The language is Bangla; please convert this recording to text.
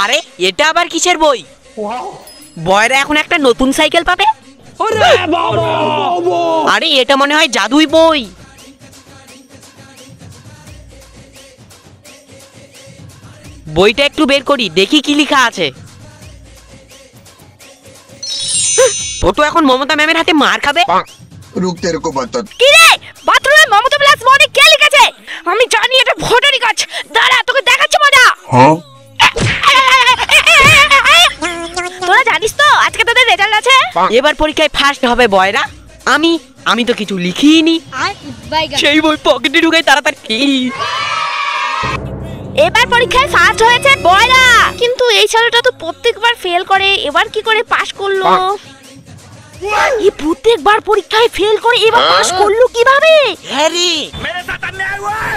আরে এটা আবার কিসের বই? বয়রা এখন একটা নতুন সাইকেল পাবে। আরে এটা মনে হয় জাদুই বই। বইটা একটু বের করি, দেখি কি লেখা আছে। ফটো এখন মমতা ম্যামের হাতে মার খাবে। रुक तेरे को बता। কি রে, বাথরুমে মমতা প্লাস মোদি কে লিখেছে? আমি জানি এটা ভোটারই কাজ। দাঁড়া, তোকে দেখাচ্ছি মজা। हाँ তোরা জানিস তো আজকে তোদের রেজাল্ট আছে? এবার পরীক্ষায় ফার্স্ট হবে বয়রা। আমি তো কিছু লিখিনি। সেই বই পকেটে ঢুকাই তাড়াতাড়ি। এবার পরীক্ষায় ফার্স্ট হয়েছে বয়রা, কিন্তু এই ছেলেটা তো প্রত্যেকবার ফেল করে, এবার কি করে পাশ করলো? এই প্রত্যেকবার পরীক্ষায় ফেল করে এবার পাশ করলো কিভাবে? হ্যাঁ রে, मेरे साथ अन्याय हुआ है।